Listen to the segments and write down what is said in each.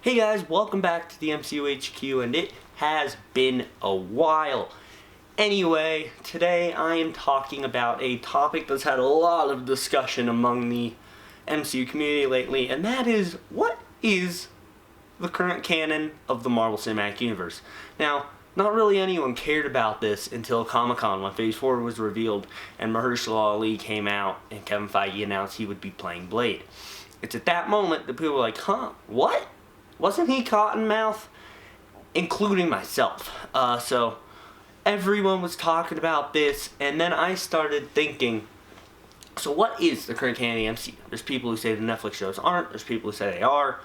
Hey guys, welcome back to the MCU HQ, and it has been a while. Anyway, today I am talking about a topic that's had a lot of discussion among the MCU community lately, and that is, what is the current canon of the Marvel Cinematic Universe? Now, not really anyone cared about this until Comic-Con when Phase 4 was revealed and Mahershala Ali came out and Kevin Feige announced he would be playing Blade. It's at that moment that people were like, huh, what? Wasn't he Cottonmouth? Including myself. So everyone was talking about this, and then I started thinking, so what is the current canon of the MCU? There's people who say the Netflix shows aren't, there's people who say they are.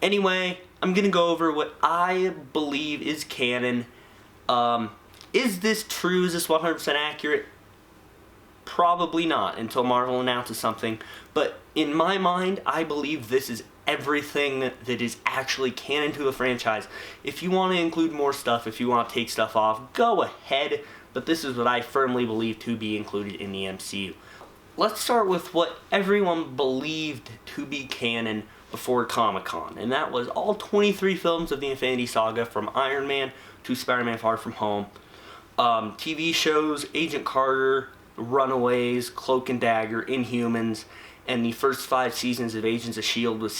Anyway, I'm going to go over what I believe is canon. Is this true? Is this 100% accurate? Probably not until Marvel announces something. But in my mind, I believe this is everything that is actually canon to the franchise. If you want to include more stuff, if you want to take stuff off, go ahead. But this is what I firmly believe to be included in the MCU. Let's start with what everyone believed to be canon before Comic-Con, and that was all 23 films of the Infinity Saga, from Iron Man to Spider-Man Far From Home. TV shows, Agent Carter, Runaways, Cloak and Dagger, Inhumans, and the first 5 seasons of Agents of S.H.I.E.L.D. with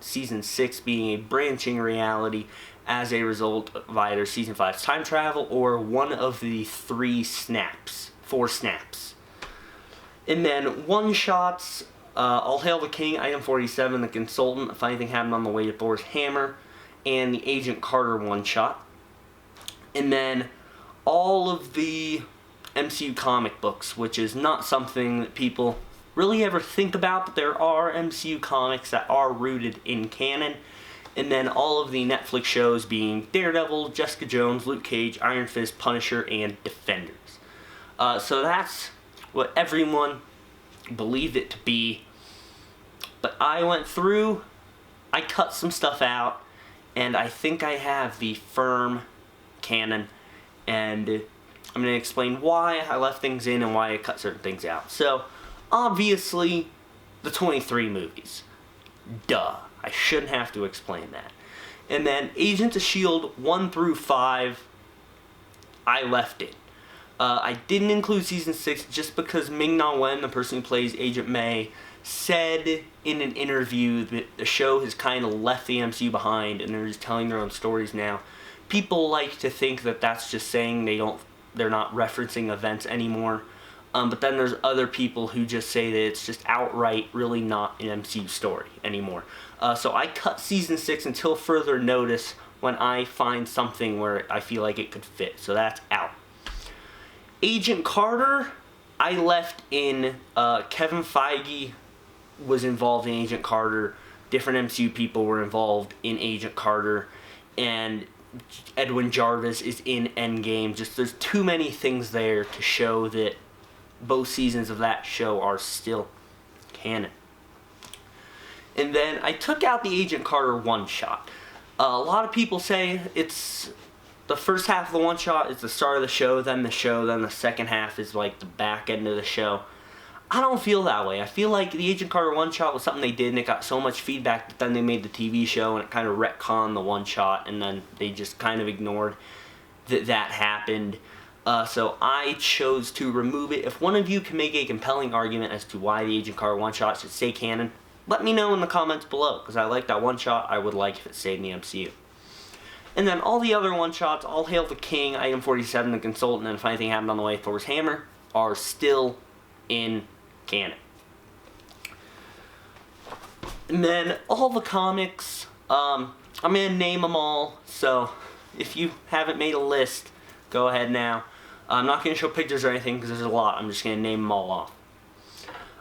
season 6 being a branching reality as a result of either season 5's time travel or one of the 4 snaps. And then one-shots, All Hail the King, Item 47, The Consultant, A Funny Thing Happened on the Way to Thor's Hammer, and the Agent Carter one-shot. And then all of the MCU comic books, which is not something that people really ever think about, but there are MCU comics that are rooted in canon. And then all of the Netflix shows being Daredevil, Jessica Jones, Luke Cage, Iron Fist, Punisher, and Defenders. So that's what everyone believed it to be. But I went through, I cut some stuff out, and I think I have the firm canon, and I'm going to explain why I left things in and why I cut certain things out. So, obviously, the 23 movies. Duh. I shouldn't have to explain that. And then Agents of S.H.I.E.L.D. 1 through 5, I left it. I didn't include season 6 just because Ming-Na Wen, the person who plays Agent May, said in an interview that the show has kind of left the MCU behind and they're just telling their own stories now. People like to think that that's just saying they're not referencing events anymore. But then there's other people who just say that it's just outright really not an MCU story anymore. So I cut season 6 until further notice when I find something where I feel like it could fit. So that's out. Agent Carter, I left in. Kevin Feige was involved in Agent Carter. Different MCU people were involved in Agent Carter. And Edwin Jarvis is in Endgame. Just there's too many things there to show that both seasons of that show are still canon. And then I took out the Agent Carter one-shot. A lot of people say it's the first half of the one-shot is the start of the show, then the second half is like the back end of the show. I don't feel that way. I feel like the Agent Carter one-shot was something they did and it got so much feedback that then they made the TV show and it kind of retconned the one-shot, and then they just kind of ignored that happened. So I chose to remove it. If one of you can make a compelling argument as to why the Agent Carter one-shot should stay canon, let me know in the comments below, because I like that one-shot. I would like if it stayed in the MCU. And then all the other one-shots, All Hail the King, Item 47, The Consultant, and A Funny Thing Happened on the Way to Thor's Hammer, are still in canon. And then all the comics, I'm going to name them all, so if you haven't made a list, go ahead now. I'm not going to show pictures or anything because there's a lot. I'm just going to name them all off.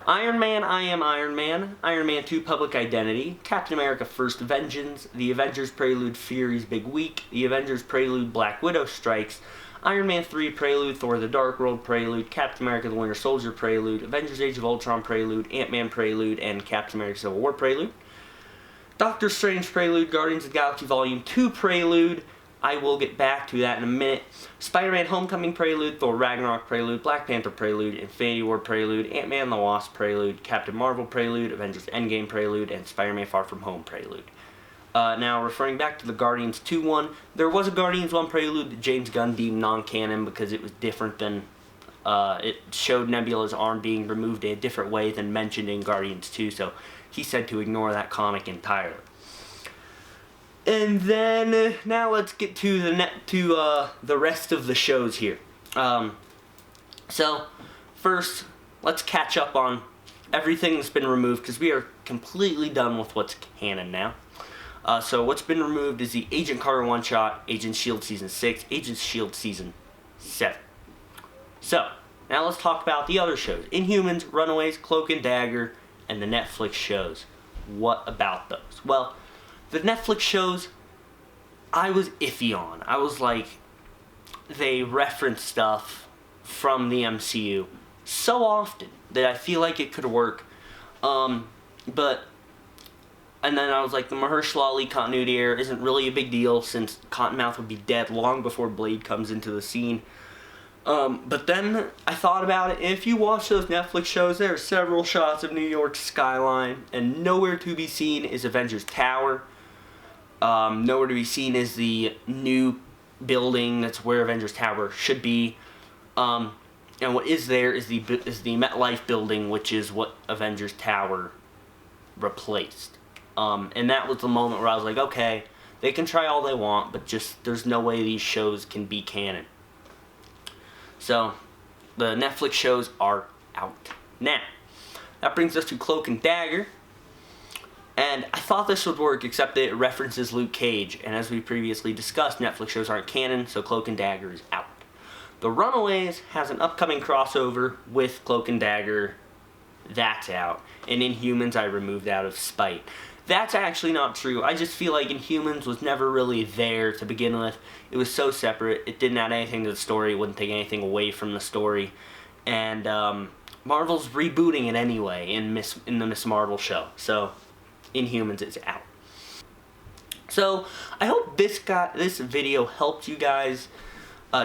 Iron Man, I Am Iron Man. Iron Man 2, Public Identity. Captain America, First Vengeance. The Avengers Prelude, Fury's Big Week. The Avengers Prelude, Black Widow Strikes. Iron Man 3 Prelude, Thor the Dark World Prelude. Captain America the Winter Soldier Prelude. Avengers Age of Ultron Prelude. Ant-Man Prelude. And Captain America Civil War Prelude. Doctor Strange Prelude. Guardians of the Galaxy Volume 2 Prelude. I will get back to that in a minute. Spider-Man Homecoming Prelude, Thor Ragnarok Prelude, Black Panther Prelude, Infinity War Prelude, Ant-Man and the Wasp Prelude, Captain Marvel Prelude, Avengers Endgame Prelude, and Spider-Man Far From Home Prelude. Now, referring back to the Guardians 2 one, there was a Guardians 1 prelude that James Gunn deemed non-canon because it was different than, it showed Nebula's arm being removed in a different way than mentioned in Guardians 2, so he said to ignore that comic entirely. And then, now let's get to the rest of the shows here. So, first, let's catch up on everything that's been removed, because we are completely done with what's canon now. So what's been removed is the Agent Carter one-shot, Agent S.H.I.E.L.D. Season 6, Agent S.H.I.E.L.D. Season 7. So, now let's talk about the other shows. Inhumans, Runaways, Cloak and Dagger, and the Netflix shows. What about those? Well, the Netflix shows, I was iffy on. I was like, they reference stuff from the MCU so often that I feel like it could work. And then I was like, the Mahershala Ali continuity error isn't really a big deal since Cottonmouth would be dead long before Blade comes into the scene. But then I thought about it, and if you watch those Netflix shows, there are several shots of New York's skyline, and nowhere to be seen is Avengers Tower. Nowhere to be seen is the new building that's where Avengers Tower should be. And what is there is the MetLife building, which is what Avengers Tower replaced. And that was the moment where I was like, okay, they can try all they want, but just there's no way these shows can be canon. So, the Netflix shows are out. Now, that brings us to Cloak and Dagger. And I thought this would work, except that it references Luke Cage. And as we previously discussed, Netflix shows aren't canon, so Cloak and Dagger is out. The Runaways has an upcoming crossover with Cloak and Dagger. That's out. And Inhumans I removed out of spite. That's actually not true. I just feel like Inhumans was never really there to begin with. It was so separate. It didn't add anything to the story. It wouldn't take anything away from the story. And Marvel's rebooting it anyway in the Miss Marvel show. So Inhumans is out. So I hope this video helped you guys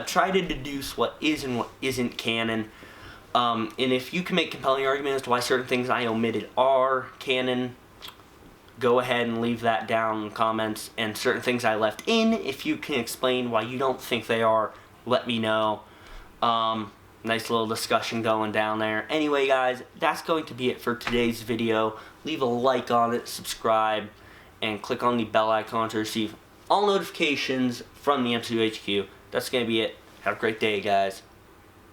try to deduce what is and what isn't canon. And if you can make compelling arguments as to why certain things I omitted are canon, go ahead and leave that down in the comments. And certain things I left in, if you can explain why you don't think they are, let me know. Nice little discussion going down there. Anyway, guys, that's going to be it for today's video. Leave a like on it, subscribe, and click on the bell icon to receive all notifications from the MCU HQ. That's going to be it. Have a great day, guys.